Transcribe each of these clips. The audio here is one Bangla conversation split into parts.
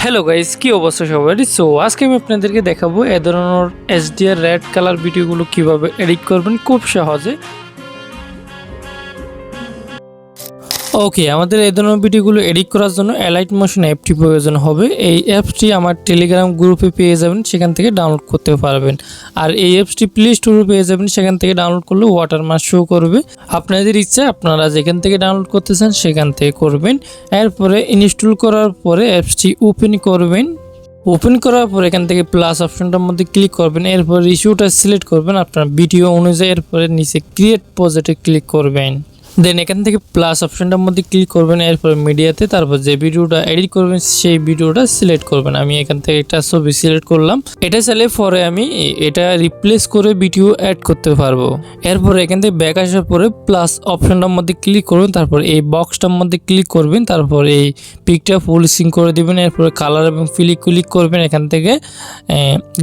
হ্যালো গাইস, কি অবস্থা সবার? সো আজকে আমি আপনাদেরকে দেখাবো এ ধরনের HDR রেড কালার ভিডিওগুলো কিভাবে এডিট করবেন খুব সহজে। ওকে, আমাদের এই ধরনের ভিডিওগুলো এডিট করার জন্য Alight মোশন অ্যাপটি প্রয়োজন হবে। এই অ্যাপটি আমার টেলিগ্রাম গ্রুপে পেয়ে যাবেন, সেখান থেকে ডাউনলোড করতে পারবেন। আর এই অ্যাপটি প্লে স্টোরে পেয়ে যাবেন, সেখান থেকে ডাউনলোড করলে ওয়াটারমার্ক শো করবে। আপনাদের ইচ্ছা আপনারা যেখান থেকে ডাউনলোড করতে চান সেখান থেকে করবেন। এরপরে ইনস্টল করার পরে অ্যাপটি ওপেন করবেন। ওপেন করার পর এখান থেকে প্লাস অপশনটার মধ্যে ক্লিক করবেন। এরপর ইস্যুটা সিলেক্ট করবেন আপনার ভিডিও অনুযায়ী। এরপরে নিচে ক্রিয়েট প্রজেক্টে ক্লিক করবেন। দেন এখান থেকে প্লাস অপশনটার মধ্যে ক্লিক করবেন। এরপর মিডিয়াতে তারপর যে ভিডিওটা এডিট করবেন সেই ভিডিওটা সিলেক্ট করবেন। আমি এখান থেকে একটা ছবি সিলেক্ট করলাম। এটা চাইলে পরে আমি এটা রিপ্লেস করে ভিডিও অ্যাড করতে পারবো। এরপর এখান থেকে ব্যাক আসার পরে প্লাস অপশনটার মধ্যে ক্লিক করবেন। তারপর এই বক্সটার মধ্যে ক্লিক করবেন। তারপর এই পিকটা ফুল স্ক্রিন করে দিবেন। এরপর কালার এবং ফিল ক্লিক করবেন। এখান থেকে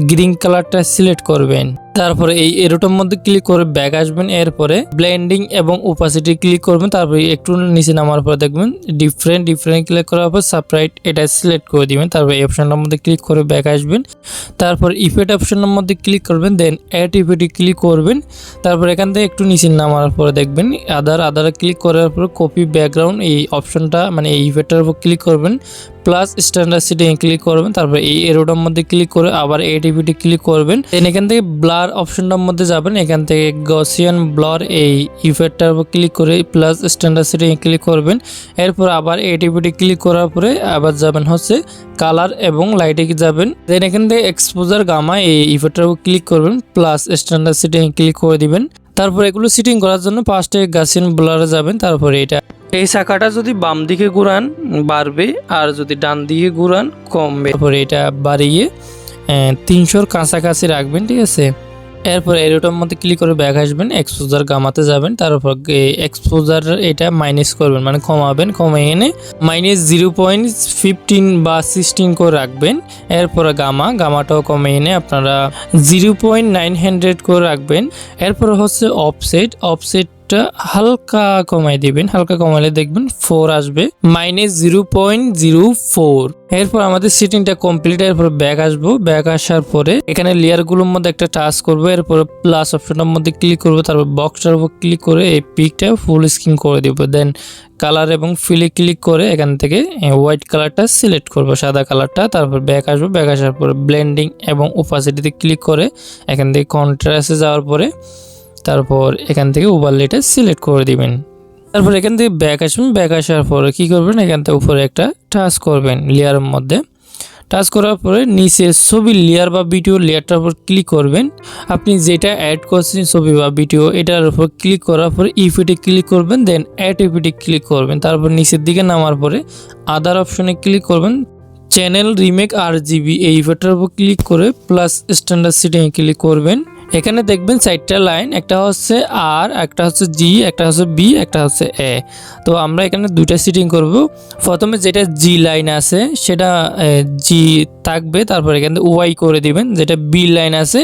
গ্রিন কালারটা সিলেক্ট করবেন। তারপরে এই এরোটার মধ্যে ক্লিক করে ব্যাক আসবেন। এরপরে ব্লেন্ডিং এবং ওপাসিটি ক্লিক করবেন। তারপরে একটু নিচে নামার পর দেখবেন ডিফারেন্ট ক্লিক করার পর সাপ্রাইট এটা সিলেক্ট করে দিবেন। তারপর এই অপশনটার মধ্যে ক্লিক করে ব্যাক আসবেন। তারপর ইফেক্ট অপশনের মধ্যে ক্লিক করবেন। দেন অ্যাড ইফেক্টে ক্লিক করবেন। তারপর এখান থেকে একটু নিচে নামার পরে দেখবেন আদারে ক্লিক করার পর কপি ব্যাকগ্রাউন্ড এই অপশনটা মানে এই ইফেক্টের উপর ক্লিক করবেন। প্লাস স্ট্যান্ডার্ড সেটিং ক্লিক করবেন। তারপর এই এরোটার মধ্যে ক্লিক করে আবার এডিপিটি ক্লিক করবেন। দেন এখান থেকে ব্লার অপশনটার মধ্যে যাবেন। এখান থেকে গসিয়ান ব্লার এই ইফেক্টটার উপর ক্লিক করে প্লাস স্ট্যান্ডার্ড সেটিং ক্লিক করবেন। এরপর আবার এডিপিটি ক্লিক করার পরে আবার যাবেন হচ্ছে কালার এবং লাইটে যাবেন। দেন এখান থেকে এক্সপোজার গামা এই ইফেক্টটার উপর ক্লিক করবেন। প্লাস স্ট্যান্ডার্ড সেটিং ক্লিক করে দিবেন। তারপর এগুলো সেটিং করার জন্য ফার্স্টে গসিয়ান ব্লারে যাবেন। তারপরে এই চাকাটা যদি বাম দিকে ঘুরান বাড়বে, আর যদি ডান দিকে ঘুরান কমবে। তারপরে এটা বাড়িয়ে 300-র কাছাকাছি রাখবেন, ঠিক আছে। এরপর এরোটার মধ্যে ক্লিক করে ব্যাক আসবেন, এক্সপোজার গামাতে যাবেন। তারপর এক্সপোজার এটা মাইনাস করবেন, মানে কমাবেন। কমে এনে -0.15 বা 16 করে রাখবেন। এরপর গামাটাও কমে এনে আপনারা 0.900 করে রাখবেন। এরপর হচ্ছে অফসেট হালকা কমাই দিবেন। হালকা কমাইলে দেখবেন 4 আসবে, -0.04। এরপর আমাদের সেটিংটা কমপ্লিট। এরপর ব্যাক আসবো। ব্যাক আসার পরে এখানে লেয়ারগুলোর মধ্যে একটা টাচ করবো। এরপর প্লাস অপশনের মধ্যে ক্লিক করবো। তারপর বক্সটার উপর ক্লিক করে এই পিকটা ফুল স্ক্রিন করে দিব। দেন কালার এবং ফিলে ক্লিক করে এখান থেকে হোয়াইট কালারটা সিলেক্ট করবো, সাদা কালারটা। তারপর ব্যাক আসবো। ব্যাক আসার পরে ব্লেন্ডিং এবং ওপাসিটিতে ক্লিক করে এখান থেকে কন্ট্রাস্টে যাওয়ার পরে তারপর এখান থেকে ওভারলেটা সিলেক্ট করে দিবেন। তারপর এখান থেকে ব্যাক আসবেন। ব্যাক আসার পরে কী করবেন, এখান থেকে উপরে একটা টাচ করবেন লেয়ারের মধ্যে। টাচ করার পরে নিচে ছবির লেয়ার বা ভিডিও লেয়ারটার উপর ক্লিক করবেন। আপনি যেটা অ্যাড করছেন ছবি বা ভিডিও, এটার উপর ক্লিক করার পরে ইফেক্টে ক্লিক করবেন। দেন অ্যাড ইফেক্টে ক্লিক করবেন। তারপর নিচের দিকে নামার পরে আদার অপশনে ক্লিক করবেন। চ্যানেল রিমেক RGB এই ইফেক্টের উপর ক্লিক করে প্লাস স্ট্যান্ডার্ড সেটিং ক্লিক করবেন। এখানে দেখবেন 4টা লাইন, একটা হচ্ছে আর, একটা হচ্ছে জি, একটা হচ্ছে বি, একটা হচ্ছে এ। তো আমরা এখানে 2টা সেটিং করব। প্রথমে যেটা জি লাইন আছে সেটা জি থাকবে। তারপর এখানে ওয়াই করে দিবেন। যেটা বি লাইন আছে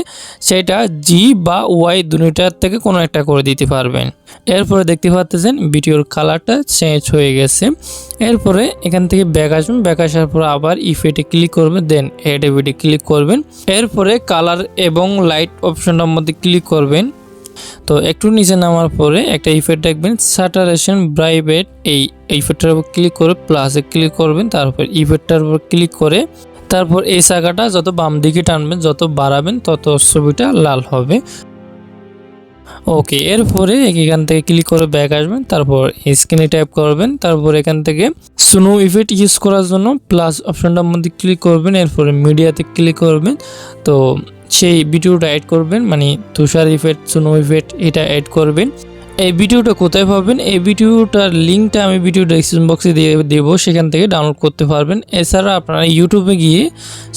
সেটা জি বা ওয়াই দুটোটার থেকে কোনো একটা করে দিতে পারবেন। এরপরে দেখতে পাচ্ছেন ভিডিওর কালারটা চেঞ্জ হয়ে গেছে। এরপরে এখান থেকে ব্যাক আসবেন। ব্যাক আসার পর আবার ইফেক্টে ক্লিক করবেন। দেন অ্যাড ইফেক্টে ক্লিক করবেন। এরপরে কালার এবং লাইট অপশনটার মধ্যে ক্লিক করবেন। তো একটু নিচে নামার পরে একটা ইফেক্ট দেখবেন স্যাটারেশন ব্রাইবেট এই ইফেক্টটার উপর ক্লিক করে প্লাসে ক্লিক করবেন। তারপর ইফেক্টটার উপর ক্লিক করে তারপর এই চাকাটা যত বাম দিকে টানবেন, যত বাড়াবেন তত ছবিটা লাল হবে। ওকে, এরপরে এখান থেকে ক্লিক করে ব্যাক আসবেন। তারপর স্ক্রিনে ট্যাপ করবেন। তারপর এখান থেকে স্নো ইফেক্ট ইউজ করার জন্য প্লাস অপশনটার মধ্যে ক্লিক করবেন। এরপরে মিডিয়াতে ক্লিক করবেন। তো সেই ভিডিওটা অ্যাড করবেন, মানে তুষার ইফেক্ট, স্নো ইফেক্ট এটা অ্যাড করবেন। এই ভিডিওটা কোথায় পাবেন? এই ভিডিওটার লিঙ্কটা আমি ভিডিও ডেসক্রিপশন বক্সে দিয়ে দেবো, সেখান থেকে ডাউনলোড করতে পারবেন। এছাড়া আপনারা ইউটিউবে গিয়ে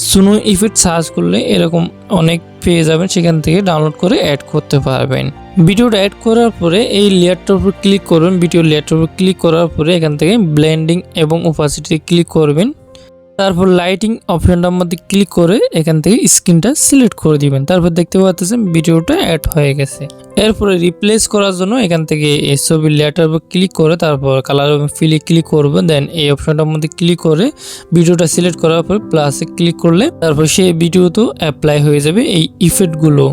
স্নো ইফেক্ট সার্চ করলে এরকম অনেক পেয়ে যাবেন, সেখান থেকে ডাউনলোড করে অ্যাড করতে পারবেন। ভিডিওটা অ্যাড করার পরে এই লেয়ারটার উপর ক্লিক করবেন। ভিডিও লেয়ারটার উপর ক্লিক করার পরে এখান থেকে ব্লেন্ডিং এবং ওপাসিটি ক্লিক করবেন। তারপর লাইটিং অপশনটার মধ্যে ক্লিক করে এখান থেকে স্ক্রিনটা সিলেক্ট করে দিবেন। তারপর দেখতে পাচ্ছেন ভিডিওটা অ্যাড হয়ে গেছে। এরপরে রিপ্লেস করার জন্য এখান থেকে এই ছবির লেয়ারটার উপর ক্লিক করে তারপর কালার এবং ফিলে ক্লিক করবেন। দেন এই অপশনটার মধ্যে ক্লিক করে ভিডিওটা সিলেক্ট করার পর প্লাসে ক্লিক করলে তারপর সেই ভিডিও তো অ্যাপ্লাই হয়ে যাবে এই ইফেক্টগুলো।